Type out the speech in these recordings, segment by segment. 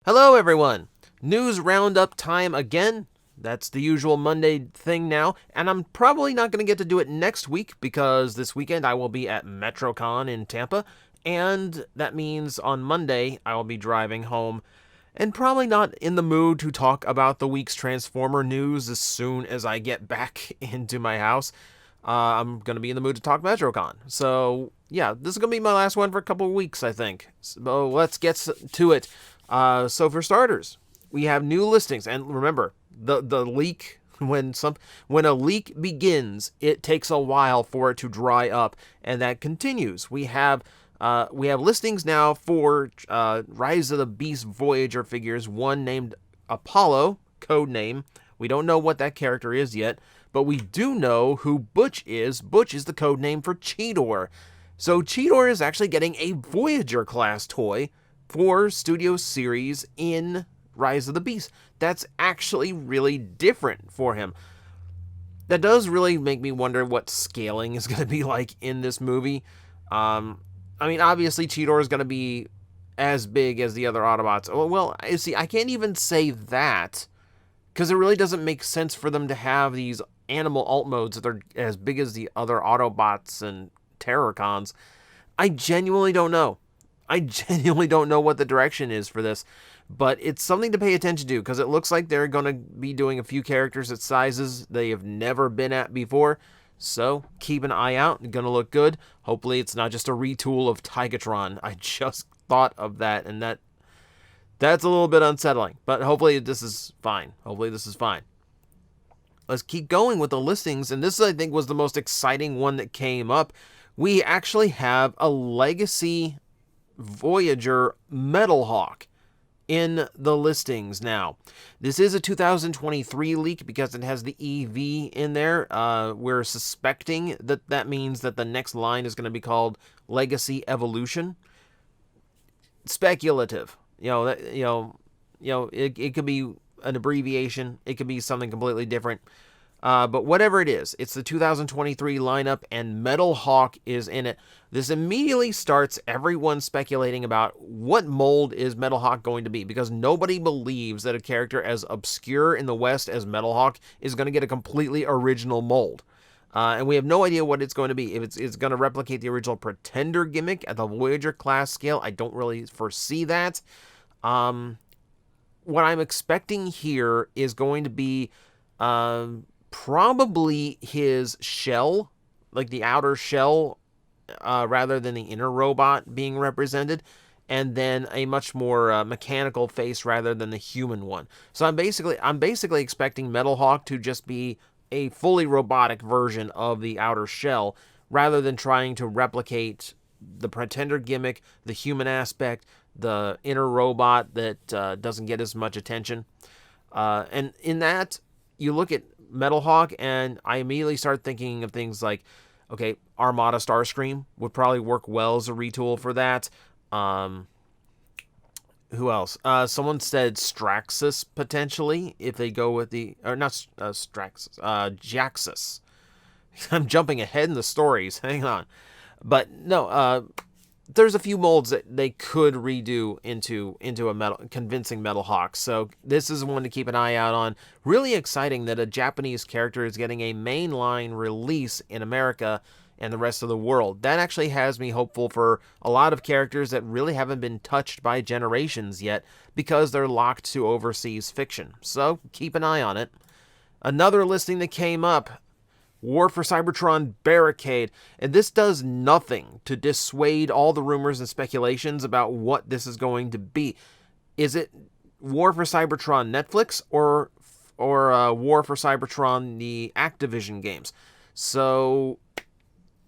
Hello, everyone. News roundup time again. That's the usual Monday thing now, and I'm probably not going to get to do it next week because this weekend I will be at MetroCon in Tampa, and that means on Monday I will be driving home and probably not in the mood to talk about the week's Transformer news as soon as I get back into my house. I'm going to be in the mood to talk MetroCon. So, yeah, this is going to be my last one for a couple of weeks, I think. So, let's get to it. So, for starters, we have new listings. And remember, the leak, when a leak begins, it takes a while for it to dry up. And that continues. We have listings now for Rise of the Beast Voyager figures, one named Apollo, code name. We don't know what that character is yet, but we do know who Butch is. Butch is the code name for Cheetor. So Cheetor is actually getting a Voyager class toy for Studio Series in Rise of the Beast. That's actually really different for him. That does really make me wonder what scaling is going to be like in this movie. I mean, obviously, Cheetor is going to be as big as the other Autobots. Well, you see, I can't even say that because it really doesn't make sense for them to have these animal alt modes that are as big as the other Autobots and Terrorcons. I genuinely don't know. I genuinely don't know what the direction is for this, but it's something to pay attention to because it looks like they're going to be doing a few characters at sizes they have never been at before. So keep an eye out. It's going to look good. Hopefully it's not just a retool of Tigatron. I just thought of that, and that's a little bit unsettling. But hopefully this is fine. Let's keep going with the listings, and this I think was the most exciting one that came up. We actually have a Legacy Voyager Metalhawk in the listings now. This is a 2023 leak because it has the EV in there. We're suspecting that means that the next line is going to be called Legacy Evolution. Speculative. It could be an abbreviation. It could be something completely different. But whatever it is, it's the 2023 lineup, and Metalhawk is in it. This immediately starts everyone speculating about what mold is Metalhawk going to be, because nobody believes that a character as obscure in the West as Metalhawk is going to get a completely original mold. And we have no idea what it's going to be. If it's going to replicate the original Pretender gimmick at the Voyager class scale, I don't really foresee that. What I'm expecting here is going to be probably his shell, like the outer shell, rather than the inner robot being represented, and then a much more mechanical face rather than the human one. So I'm basically expecting Metalhawk to just be a fully robotic version of the outer shell, rather than trying to replicate the Pretender gimmick, the human aspect, the inner robot that doesn't get as much attention. And in that, you look at Metalhawk, and I immediately start thinking of things like, okay, Armada Starscream would probably work well as a retool for that. Who else? Someone said Straxus potentially if they go with Straxus, Jaxus. I'm jumping ahead in the stories. Hang on, but no. There's a few molds that they could redo into a convincing Metalhawk. So this is one to keep an eye out on. Really exciting that a Japanese character is getting a mainline release in America and the rest of the world. That actually has me hopeful for a lot of characters that really haven't been touched by generations yet because they're locked to overseas fiction. So keep an eye on it. Another listing that came up, War for Cybertron Barricade, and this does nothing to dissuade all the rumors and speculations about what this is going to be. Is it War for Cybertron Netflix or War for Cybertron the Activision games? So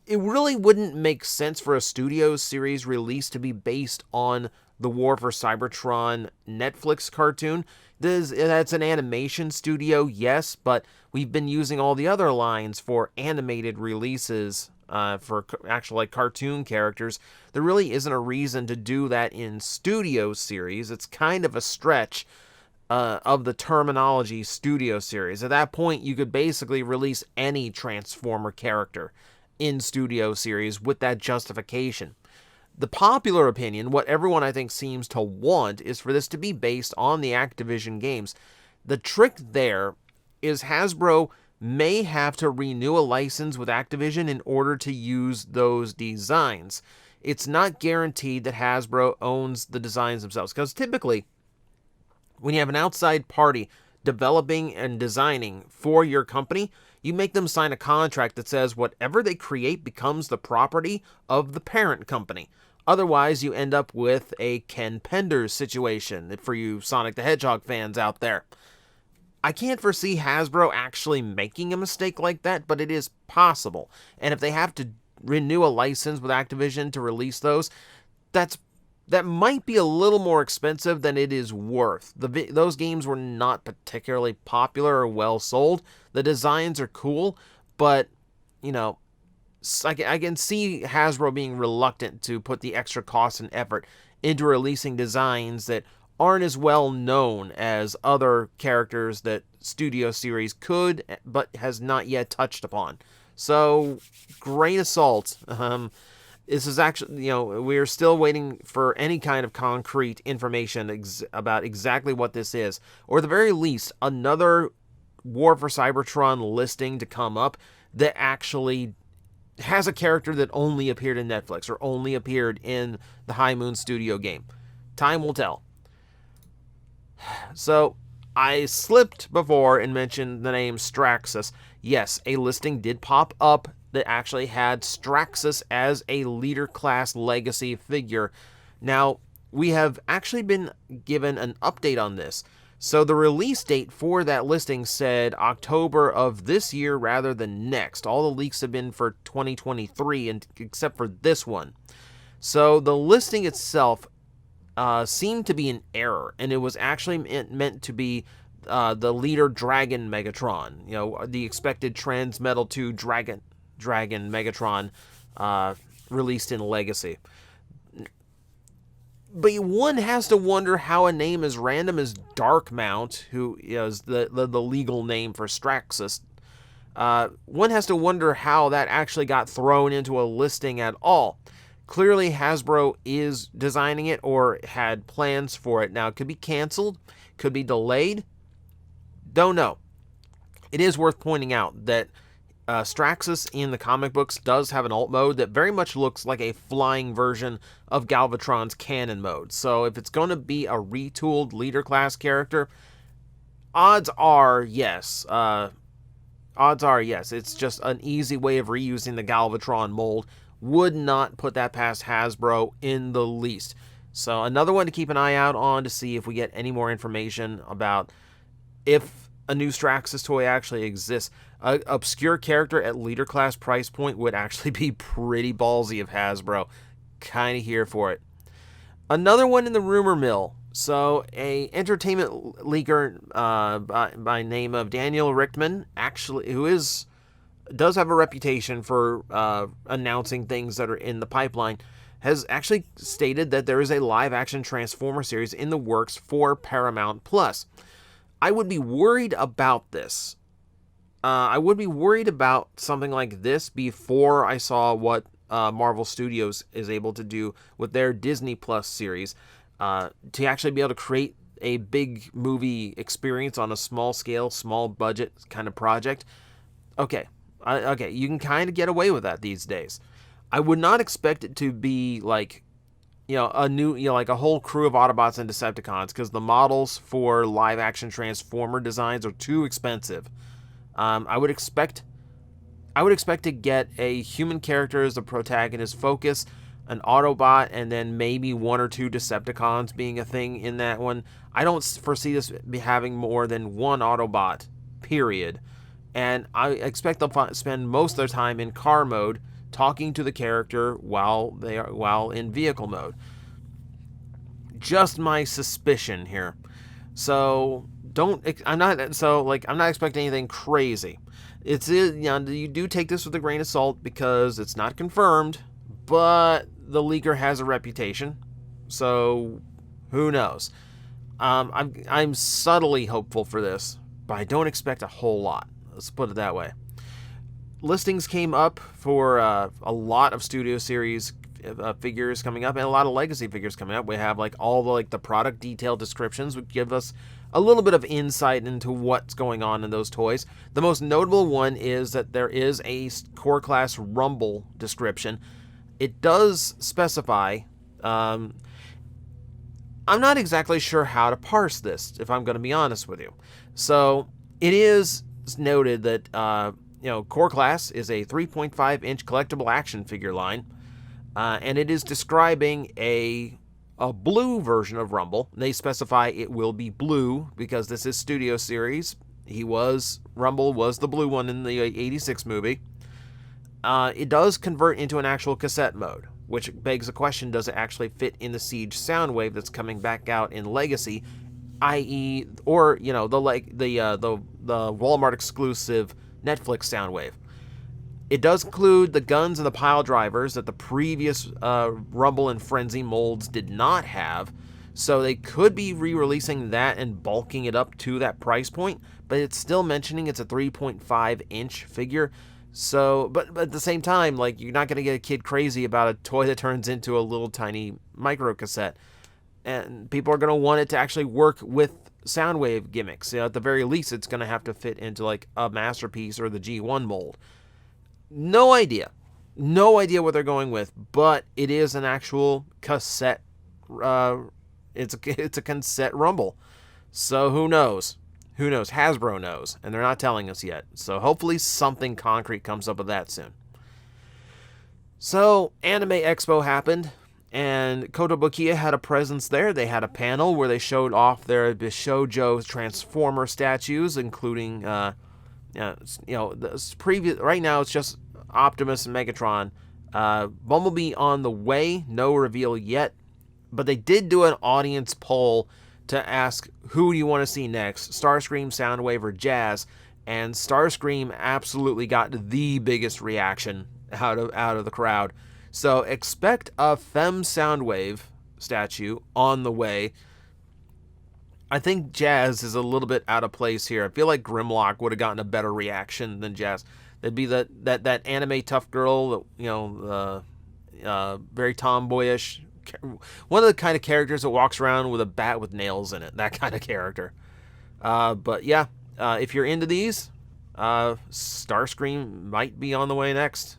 it really wouldn't make sense for a Studio Series release to be based on the War for Cybertron Netflix cartoon. That's an animation studio, yes, but we've been using all the other lines for animated releases for actual cartoon characters. There really isn't a reason to do that in Studio Series. It's kind of a stretch of the terminology Studio Series. At that point, you could basically release any Transformer character in Studio Series with that justification. The popular opinion, what everyone I think seems to want, is for this to be based on the Activision games. The trick there is Hasbro may have to renew a license with Activision in order to use those designs. It's not guaranteed that Hasbro owns the designs themselves, because typically, when you have an outside party developing and designing for your company, you make them sign a contract that says whatever they create becomes the property of the parent company. Otherwise, you end up with a Ken Penders situation for you Sonic the Hedgehog fans out there. I can't foresee Hasbro actually making a mistake like that, but it is possible. And if they have to renew a license with Activision to release those, that might be a little more expensive than it is worth. Those games were not particularly popular or well sold. The designs are cool, but, you know, I can see Hasbro being reluctant to put the extra cost and effort into releasing designs that aren't as well known as other characters that Studio Series could, but has not yet touched upon. So, grain of salt. This is actually, we're still waiting for any kind of concrete information about exactly what this is. Or at the very least, another War for Cybertron listing to come up that actually has a character that only appeared in Netflix or only appeared in the High Moon Studio game. Time will tell. So, I slipped before and mentioned the name Straxus. Yes, a listing did pop up that actually had Straxus as a leader class legacy figure. Now, we have actually been given an update on this. So the release date for that listing said October of this year rather than next. All the leaks have been for 2023, except for this one. So the listing itself seemed to be an error, and it was actually meant to be the leader Dragon Megatron. The expected Transmetal 2 Dragon Megatron released in Legacy. But one has to wonder how a name as random as Darkmount, who is the legal name for Straxus, one has to wonder how that actually got thrown into a listing at all. Clearly, Hasbro is designing it or had plans for it. Now, it could be canceled, could be delayed. Don't know. It is worth pointing out that Straxus in the comic books does have an alt mode that very much looks like a flying version of Galvatron's canon mode. So if it's going to be a retooled leader class character, odds are yes. It's just an easy way of reusing the Galvatron mold. Would not put that past Hasbro in the least. So another one to keep an eye out on to see if we get any more information about if a new Straxus toy actually exists. An obscure character at leader class price point would actually be pretty ballsy of Hasbro. Kind of here for it. Another one in the rumor mill. So a entertainment leaker by name of Daniel Richtman, actually, does have a reputation for announcing things that are in the pipeline, has actually stated that there is a live-action Transformer series in the works for Paramount Plus. I would be worried about this. I would be worried about something like this before I saw what Marvel Studios is able to do with their Disney Plus series to actually be able to create a big movie experience on a small scale, small budget kind of project. Okay, you can kind of get away with that these days. I would not expect it to be like, a new, like a whole crew of Autobots and Decepticons, because the models for live action Transformer designs are too expensive. I would expect to get a human character as the protagonist focus, an Autobot, and then maybe one or two Decepticons being a thing in that one. I don't foresee this having more than one Autobot, period. And I expect they'll spend most of their time in car mode, talking to the character while in vehicle mode. Just my suspicion here. So I'm not expecting anything crazy. You do take this with a grain of salt because it's not confirmed, but the leaker has a reputation, so who knows? I'm subtly hopeful for this, but I don't expect a whole lot. Let's put it that way. Listings came up for a lot of Studio Series figures coming up, and a lot of legacy figures coming up. We have like all the the product detail descriptions, which give us a little bit of insight into what's going on in those toys. The most notable one is that there is a core class Rumble description. It does specify. I'm not exactly sure how to parse this, if I'm going to be honest with you. So it is noted that core class is a 3.5-inch collectible action figure line, and it is describing a blue version of Rumble. They specify it will be blue because this is Studio Series. Rumble was the blue one in the 86 movie. It does convert into an actual cassette mode, which begs the question, does it actually fit in the Siege Soundwave that's coming back out in Legacy, i.e., or, the Walmart exclusive Netflix Soundwave. It does include the guns and the pile drivers that the previous Rumble and Frenzy molds did not have, so they could be re-releasing that and bulking it up to that price point, but it's still mentioning it's a 3.5-inch figure. So, but at the same time, you're not going to get a kid crazy about a toy that turns into a little tiny micro cassette, and people are going to want it to actually work with Soundwave gimmicks. At the very least, it's going to have to fit into a Masterpiece or the G1 mold. No idea what they're going with, but it is an actual cassette. It's a cassette Rumble. So who knows? Who knows? Hasbro knows, and they're not telling us yet. So hopefully something concrete comes up with that soon. So Anime Expo happened, and Kotobukiya had a presence there. They had a panel where they showed off their Bishoujo Transformer statues, including right now it's just Optimus and Megatron. Bumblebee on the way, no reveal yet, but they did do an audience poll to ask who do you want to see next, Starscream, Soundwave, or Jazz, and Starscream absolutely got the biggest reaction out of the crowd. So expect a Femme Soundwave statue on the way. I think Jazz is a little bit out of place here. I feel like Grimlock would have gotten a better reaction than Jazz. That'd be that anime tough girl, very tomboyish. One of the kind of characters that walks around with a bat with nails in it. That kind of character. But yeah, if you're into these, Starscream might be on the way next.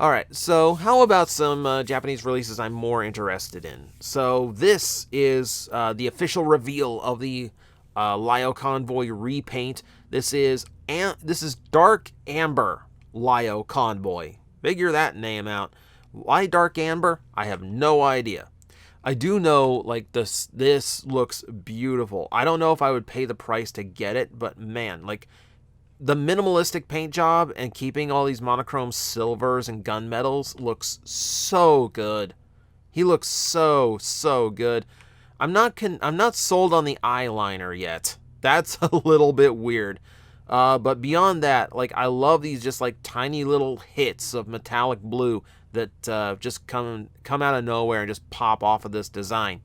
Alright, so how about some Japanese releases I'm more interested in? So this is the official reveal of the Lio Convoy repaint. This is Dark Amber Lio Convoy. Figure that name out. Why Dark Amber? I have no idea. I do know, this looks beautiful. I don't know if I would pay the price to get it, but man, the minimalistic paint job and keeping all these monochrome silvers and gunmetals looks so good. He looks so good. I'm not sold on the eyeliner yet. That's a little bit weird. But beyond that, I love these just tiny little hits of metallic blue that just come out of nowhere and just pop off of this design.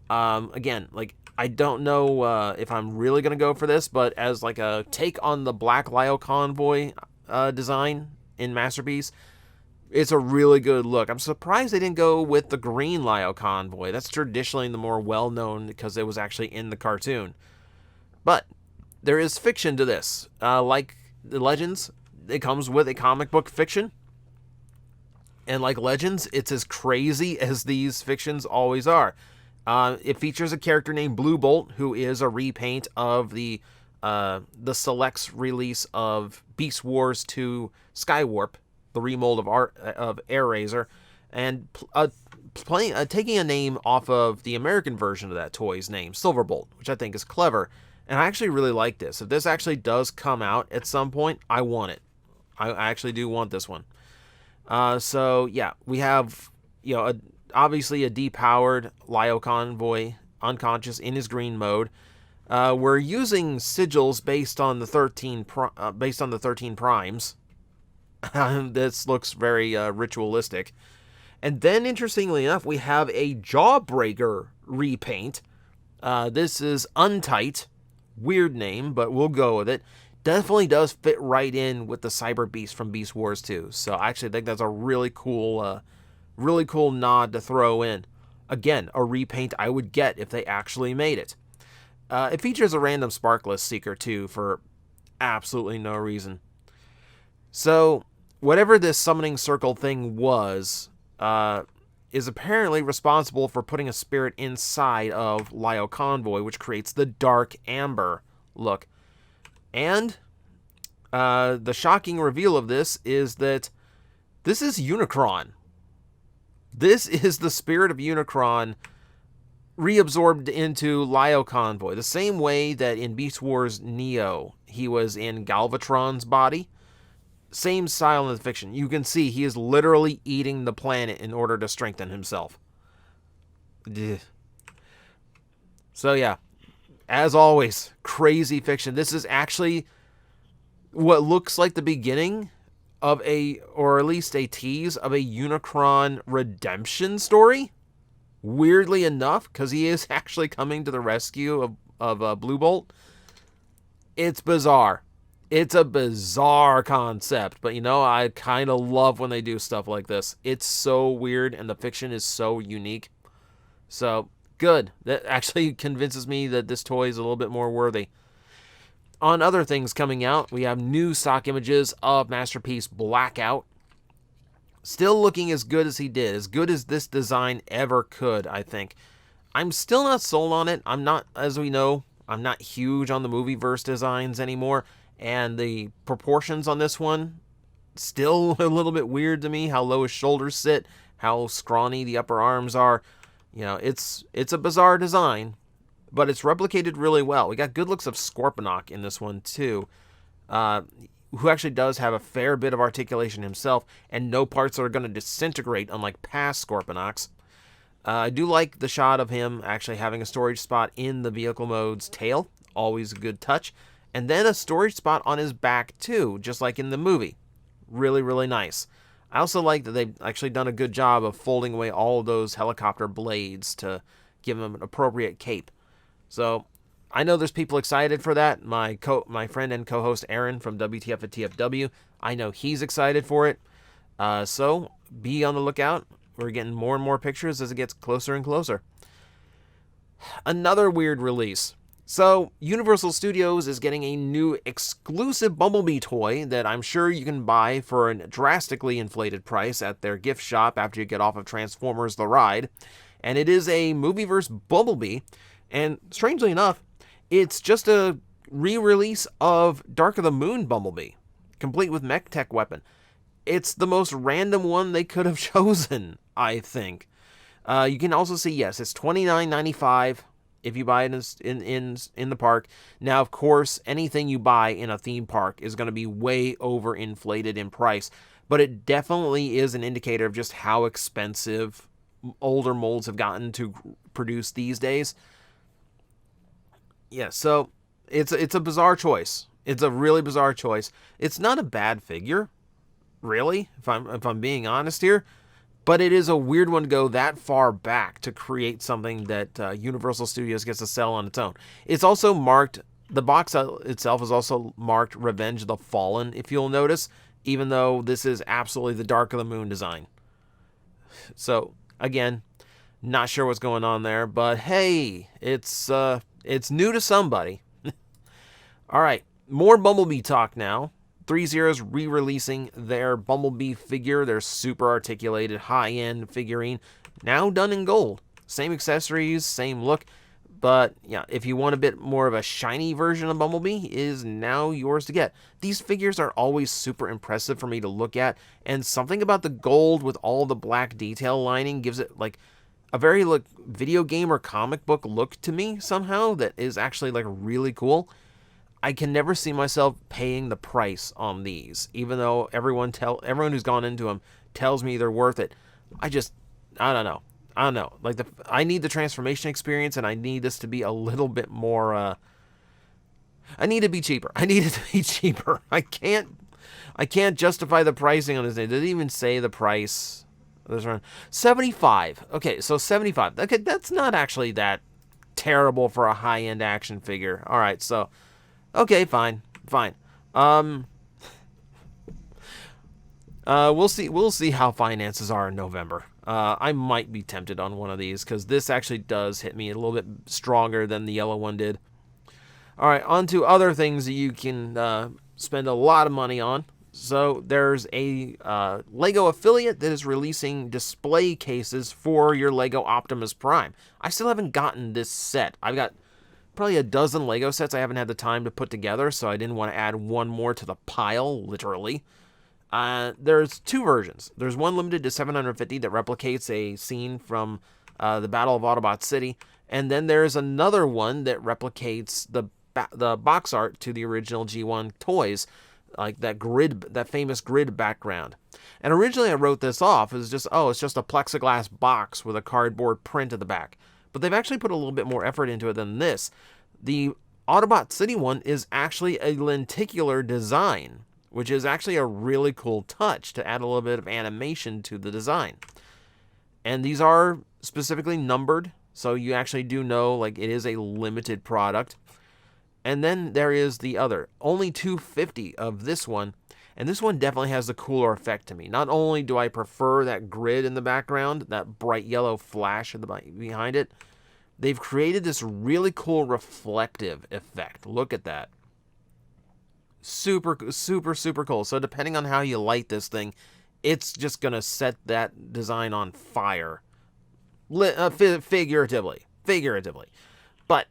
Again, I don't know if I'm really going to go for this, but as a take on the Black Lio Convoy design in Masterpiece, it's a really good look. I'm surprised they didn't go with the Green Lio Convoy. That's traditionally the more well-known because it was actually in the cartoon. But there is fiction to this. Like the Legends, it comes with a comic book fiction. And like Legends, it's as crazy as these fictions always are. It features a character named Blue Bolt, who is a repaint of the Select's release of Beast Wars 2 Skywarp, the remold of Air Razor, and taking a name off of the American version of that toy's name, Silverbolt, which I think is clever. And I actually really like this. If this actually does come out at some point, I want it. I actually do want this one. So yeah, we have obviously a depowered Lio Convoy, unconscious in his green mode. We're using sigils based on the 13 primes. This looks very ritualistic. And then, interestingly enough, we have a Jawbreaker repaint. This is Untight. Weird name, but we'll go with it. definitely does fit right in with the Cyber Beast from Beast Wars 2. So I actually think that's a really cool nod to throw in. Again, a repaint I would get if they actually made it. It features a random Sparkless Seeker too for absolutely no reason. So whatever this summoning circle thing was, is apparently responsible for putting a spirit inside of Lio Convoy, which creates the dark amber look. And the shocking reveal of this is that this is Unicron. This is the spirit of Unicron reabsorbed into Lio Convoy. The same way that in Beast Wars Neo, he was in Galvatron's body. Same style in the fiction. You can see he is literally eating the planet in order to strengthen himself. So yeah, as always, crazy fiction. This is actually what looks like the beginning of or at least a tease of a Unicron redemption story. Weirdly enough, because he is actually coming to the rescue of Blue Bolt. It's bizarre. It's a bizarre concept, but I kind of love when they do stuff like this. It's so weird, and the fiction is so unique. So, good. That actually convinces me that this toy is a little bit more worthy. On other things coming out, we have new stock images of Masterpiece Blackout. Still looking as good as he did, as good as this design ever could, I think. I'm still not sold on it. I'm not, as we know, I'm not huge on the Movieverse designs anymore, and the proportions on this one, still a little bit weird to me, how low his shoulders sit, how scrawny the upper arms are. It's a bizarre design, but it's replicated really well. We got good looks of Scorponok in this one, too. Who actually does have a fair bit of articulation himself, and no parts that are going to disintegrate, unlike past Scorponoks. I do like the shot of him actually having a storage spot in the vehicle mode's tail. Always a good touch. And then a storage spot on his back, too, just like in the movie. Really, really nice. I also like that they've actually done a good job of folding away all of those helicopter blades to give him an appropriate cape. So I know there's people excited for that. My friend and co-host Aaron from WTF at TFW, I know he's excited for it. So be on the lookout. We're getting more and more pictures as it gets closer and closer. Another weird release. So Universal Studios is getting a new exclusive Bumblebee toy that I'm sure you can buy for a drastically inflated price at their gift shop after you get off of Transformers The Ride. And it is a Movieverse Bumblebee. And strangely enough, it's just a re-release of Dark of the Moon Bumblebee, complete with mech tech weapon. It's the most random one they could have chosen, I think. You can also see, yes, it's $29.95 if you buy it in the park. Now, of course, anything you buy in a theme park is going to be way overinflated in price, but it definitely is an indicator of just how expensive older molds have gotten to produce these days. Yeah, so it's a bizarre choice. It's a really bizarre choice. It's not a bad figure, really, if I'm being honest here, but it is a weird one to go that far back to create something that Universal Studios gets to sell on its own. It's also marked, the box itself is also marked Revenge of the Fallen, if you'll notice, even though this is absolutely the Dark of the Moon design. So, again, not sure what's going on there, but hey, it's new to somebody. All right, more Bumblebee talk now. ThreeZero's re-releasing their Bumblebee figure, their super articulated high-end figurine, now done in gold. Same accessories, same look, but yeah, if you want a bit more of a shiny version of Bumblebee, is now yours to get. These figures are always super impressive for me to look at, and something about the gold with all the black detail lining gives it like a very video game or comic book look to me somehow that is actually really cool. I can never see myself paying the price on these, even though everyone who's gone into them tells me they're worth it. I don't know. I need the transformation experience, and I need this to be a little bit more. I need it to be cheaper. I need it to be cheaper. I can't justify the pricing on this. They didn't even say the price. There's around $75. Okay, so $75. Okay, that's not actually that terrible for a high-end action figure. All right, so. Okay, fine. Um, we'll see. We'll see how finances are in November. I might be tempted on one of these because this actually does hit me a little bit stronger than the yellow one did. All right, on to other things that you can spend a lot of money on. So there's a Lego affiliate that is releasing display cases for your Lego Optimus Prime. I still haven't gotten this set. I've got probably a dozen Lego sets I haven't had the time to put together, so I didn't want to add one more to the pile, literally. There's two versions. There's one limited to 750 that replicates a scene from the Battle of Autobot City, and then there's another one that replicates the box art to the original G1 toys, like that famous grid background. And originally I wrote this off as just, oh, it's just a plexiglass box with a cardboard print at the back. But they've actually put a little bit more effort into it than this. The Autobot City one is actually a lenticular design, which is actually a really cool touch to add a little bit of animation to the design. And these are specifically numbered, so you actually do know, like, it is a limited product. And then there is the other, only 250 of this one, and this one definitely has the cooler effect to me. Not only do I prefer that grid in the background, that bright yellow flash behind it, they've created this really cool reflective effect. Look at that. Super, super, super cool. So depending on how you light this thing, it's just going to set that design on fire. Figuratively. But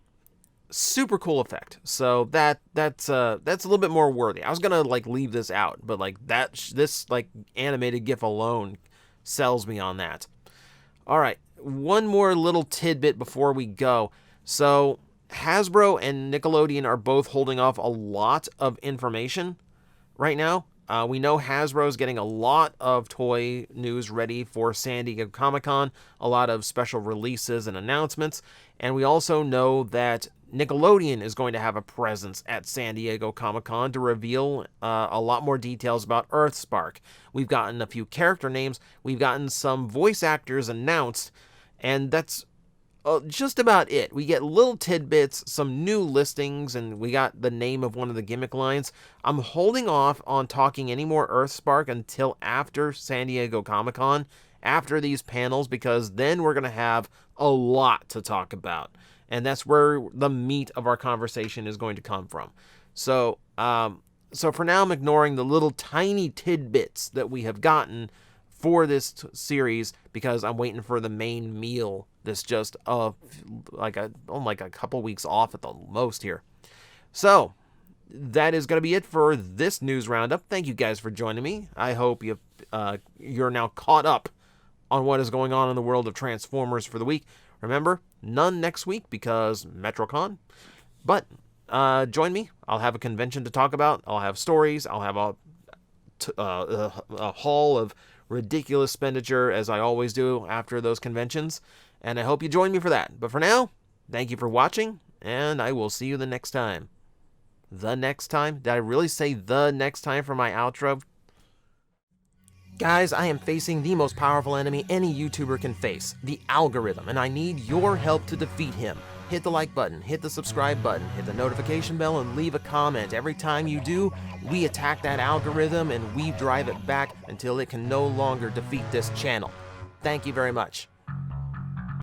super cool effect. So that's a little bit more worthy. I was going to like leave this out, but like this like animated GIF alone sells me on that. All right, one more little tidbit before we go. So Hasbro and Nickelodeon are both holding off a lot of information right now. We know Hasbro is getting a lot of toy news ready for San Diego Comic-Con, a lot of special releases and announcements, and we also know that Nickelodeon is going to have a presence at San Diego Comic-Con to reveal a lot more details about Earthspark. We've gotten a few character names, we've gotten some voice actors announced, and that's just about it. We get little tidbits, some new listings, and we got the name of one of the gimmick lines. I'm holding off on talking any more Earthspark until after San Diego Comic-Con, after these panels, because then we're going to have a lot to talk about. And that's where the meat of our conversation is going to come from. So for now, I'm ignoring the little tiny tidbits that we have gotten for this series because I'm waiting for the main meal that's just like a couple weeks off at the most here. So that is going to be it for this news roundup. Thank you guys for joining me. I hope you're now caught up on what is going on in the world of Transformers for the week. Remember, none next week because MetroCon. But join me. I'll have a convention to talk about. I'll have stories. I'll have a haul of ridiculous expenditure, as I always do after those conventions. And I hope you join me for that. But for now, thank you for watching, and I will see you the next time. The next time? Did I really say the next time for my outro? Guys, I am facing the most powerful enemy any YouTuber can face, the algorithm, and I need your help to defeat him. Hit the like button, hit the subscribe button, hit the notification bell, and leave a comment. Every time you do, we attack that algorithm and we drive it back until it can no longer defeat this channel. Thank you very much.